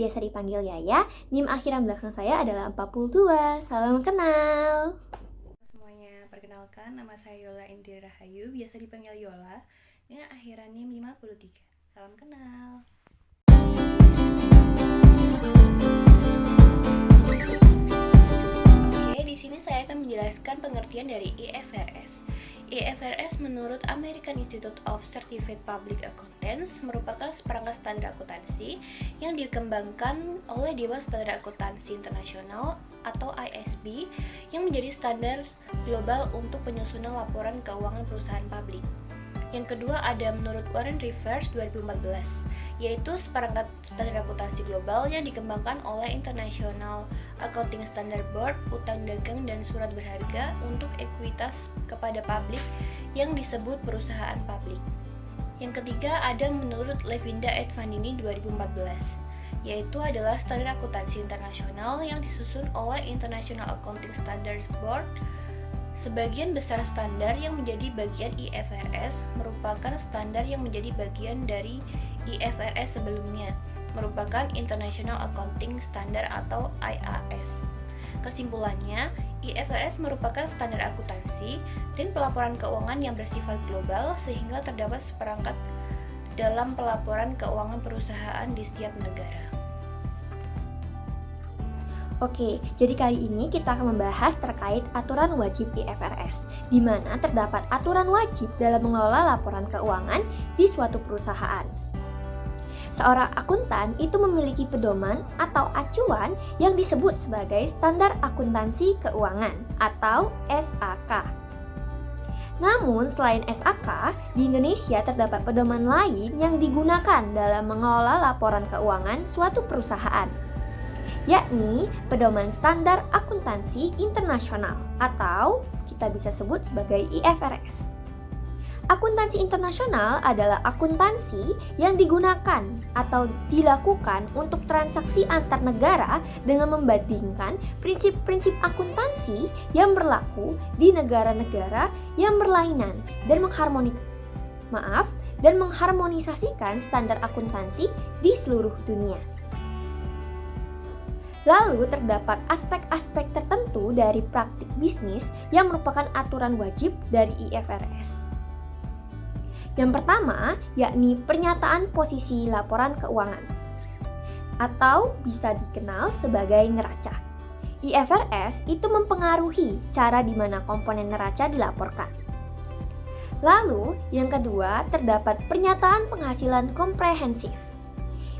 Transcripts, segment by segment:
biasa dipanggil Yaya. NIM akhiran belakang saya adalah 42. Salam kenal. Semuanya, perkenalkan nama saya Yola Indira Rahayu, biasa dipanggil Yola, dengan akhiran NIM 53. Salam kenal. Oke, di sini saya akan menjelaskan pengertian dari IFRS. IFRS menurut American Institute of Certified Public Accountants merupakan seperangkat standar akuntansi yang dikembangkan oleh Dewan Standar Akuntansi Internasional atau ISB yang menjadi standar global untuk penyusunan laporan keuangan perusahaan publik. Yang kedua ada menurut Warren Rivers 2014, yaitu seperangkat standar akuntansi global yang dikembangkan oleh International Accounting Standard Board, utang dagang dan surat berharga untuk ekuitas kepada publik yang disebut perusahaan publik. Yang ketiga ada menurut Levinda et Vandini 2014, yaitu adalah standar akuntansi internasional yang disusun oleh International Accounting Standards Board. Sebagian besar standar yang menjadi bagian IFRS merupakan standar yang menjadi bagian dari IFRS sebelumnya, merupakan International Accounting Standard atau IAS. Kesimpulannya, IFRS merupakan standar akuntansi dan pelaporan keuangan yang bersifat global sehingga terdapat seperangkat dalam pelaporan keuangan perusahaan di setiap negara. Oke, jadi kali ini kita akan membahas terkait aturan wajib IFRS, di mana terdapat aturan wajib dalam mengelola laporan keuangan di suatu perusahaan. Seorang akuntan itu memiliki pedoman atau acuan yang disebut sebagai Standar Akuntansi Keuangan atau SAK. Namun, selain SAK, di Indonesia terdapat pedoman lain yang digunakan dalam mengelola laporan keuangan suatu perusahaan, yakni Pedoman Standar Akuntansi Internasional atau kita bisa sebut sebagai IFRS. Akuntansi internasional adalah akuntansi yang digunakan atau dilakukan untuk transaksi antar negara dengan membandingkan prinsip-prinsip akuntansi yang berlaku di negara-negara yang berlainan dan mengharmonisasikan standar akuntansi di seluruh dunia. Lalu terdapat aspek-aspek tertentu dari praktik bisnis yang merupakan aturan wajib dari IFRS. Yang pertama, yakni pernyataan posisi laporan keuangan atau bisa dikenal sebagai neraca. IFRS itu mempengaruhi cara di mana komponen neraca dilaporkan. Lalu, yang kedua, terdapat pernyataan penghasilan komprehensif.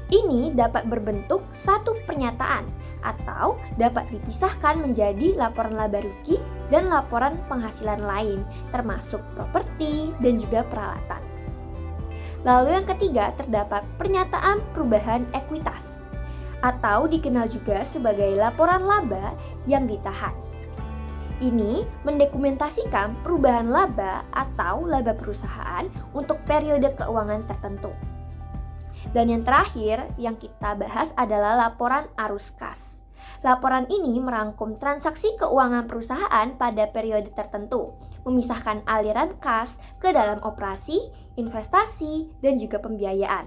Ini dapat berbentuk satu pernyataan atau dapat dipisahkan menjadi laporan laba rugi dan laporan penghasilan lain, termasuk properti dan juga peralatan. Lalu yang ketiga terdapat pernyataan perubahan ekuitas atau dikenal juga sebagai laporan laba yang ditahan. Ini mendokumentasikan perubahan laba atau laba perusahaan untuk periode keuangan tertentu. Dan yang terakhir yang kita bahas adalah laporan arus kas. Laporan ini merangkum transaksi keuangan perusahaan pada periode tertentu, memisahkan aliran kas ke dalam operasi, investasi, dan juga pembiayaan.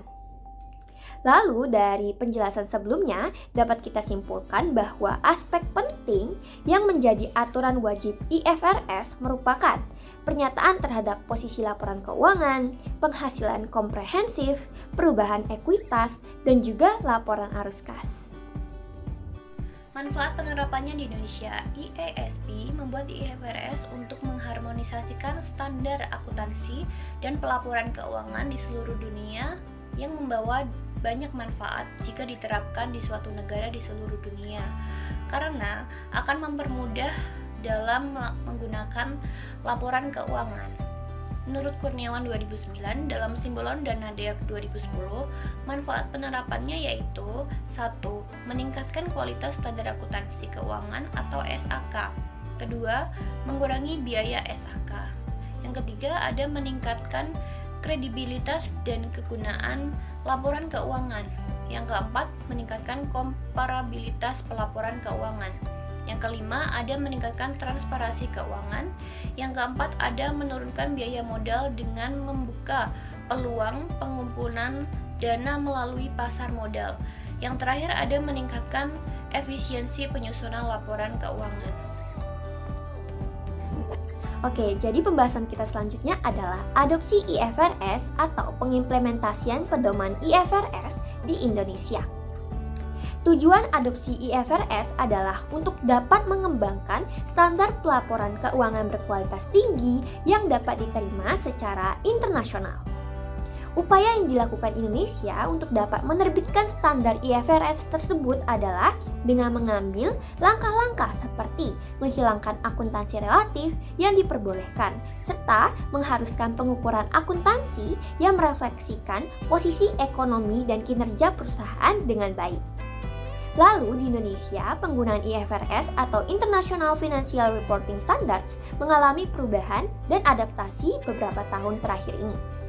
Lalu dari penjelasan sebelumnya dapat kita simpulkan bahwa aspek penting yang menjadi aturan wajib IFRS merupakan pernyataan terhadap posisi laporan keuangan, penghasilan komprehensif, perubahan ekuitas, dan juga laporan arus kas. Manfaat penerapannya di Indonesia, IASB membuat IFRS untuk mengharmonisasikan standar akuntansi dan pelaporan keuangan di seluruh dunia yang membawa banyak manfaat jika diterapkan di suatu negara di seluruh dunia, karena akan mempermudah dalam menggunakan laporan keuangan. Menurut Kurniawan 2009 dalam Simbolon Dana Deak 2010, manfaat penerapannya yaitu 1. Meningkatkan kualitas standar akuntansi keuangan atau SAK. Kedua, mengurangi biaya SAK. Yang ketiga, ada meningkatkan kredibilitas dan kegunaan laporan keuangan. Yang keempat, meningkatkan komparabilitas pelaporan keuangan. Yang kelima, ada meningkatkan transparansi keuangan. Yang keempat, ada menurunkan biaya modal dengan membuka peluang pengumpulan dana melalui pasar modal. Yang terakhir ada meningkatkan efisiensi penyusunan laporan keuangan. Oke, jadi pembahasan kita selanjutnya adalah adopsi IFRS atau pengimplementasian pedoman IFRS di Indonesia. Tujuan adopsi IFRS adalah untuk dapat mengembangkan standar pelaporan keuangan berkualitas tinggi yang dapat diterima secara internasional. Upaya yang dilakukan Indonesia untuk dapat menerbitkan standar IFRS tersebut adalah dengan mengambil langkah-langkah seperti menghilangkan akuntansi relatif yang diperbolehkan, serta mengharuskan pengukuran akuntansi yang merefleksikan posisi ekonomi dan kinerja perusahaan dengan baik. Lalu di Indonesia, penggunaan IFRS atau International Financial Reporting Standards mengalami perubahan dan adaptasi beberapa tahun terakhir ini.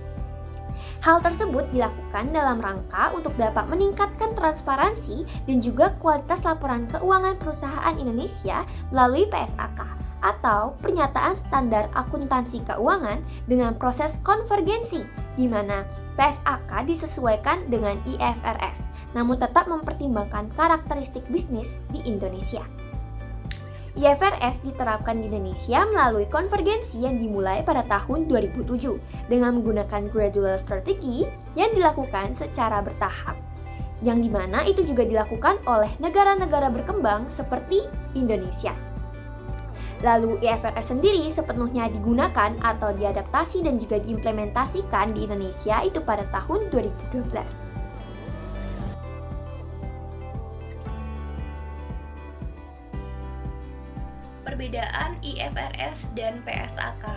Hal tersebut dilakukan dalam rangka untuk dapat meningkatkan transparansi dan juga kualitas laporan keuangan perusahaan Indonesia melalui PSAK atau Pernyataan Standar Akuntansi Keuangan dengan proses konvergensi, di mana PSAK disesuaikan dengan IFRS, namun tetap mempertimbangkan karakteristik bisnis di Indonesia. IFRS diterapkan di Indonesia melalui konvergensi yang dimulai pada tahun 2007 dengan menggunakan gradual strategi yang dilakukan secara bertahap, yang dimana itu juga dilakukan oleh negara-negara berkembang seperti Indonesia. Lalu IFRS sendiri sepenuhnya digunakan atau diadaptasi dan juga diimplementasikan di Indonesia itu pada tahun 2012. Perbedaan IFRS dan PSAK.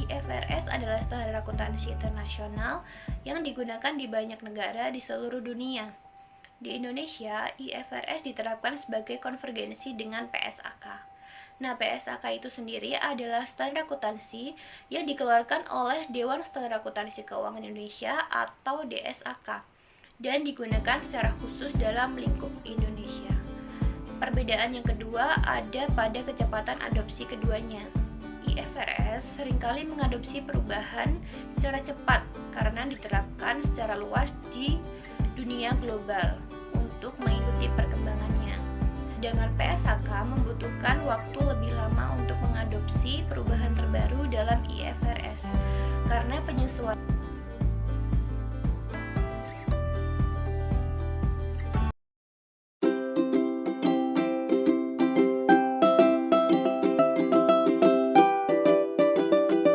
IFRS adalah standar akuntansi internasional yang digunakan di banyak negara di seluruh dunia. Di Indonesia, IFRS diterapkan sebagai konvergensi dengan PSAK. Nah, PSAK itu sendiri adalah standar akuntansi yang dikeluarkan oleh Dewan Standar Akuntansi Keuangan Indonesia atau DSAK dan digunakan secara khusus dalam lingkup Indonesia. Perbedaan yang kedua ada pada kecepatan adopsi keduanya. IFRS seringkali mengadopsi perubahan secara cepat karena diterapkan secara luas di dunia global untuk mengikuti perkembangannya. Sedangkan PSAK membutuhkan waktu lebih lama untuk mengadopsi perubahan terbaru dalam IFRS karena penyesuaian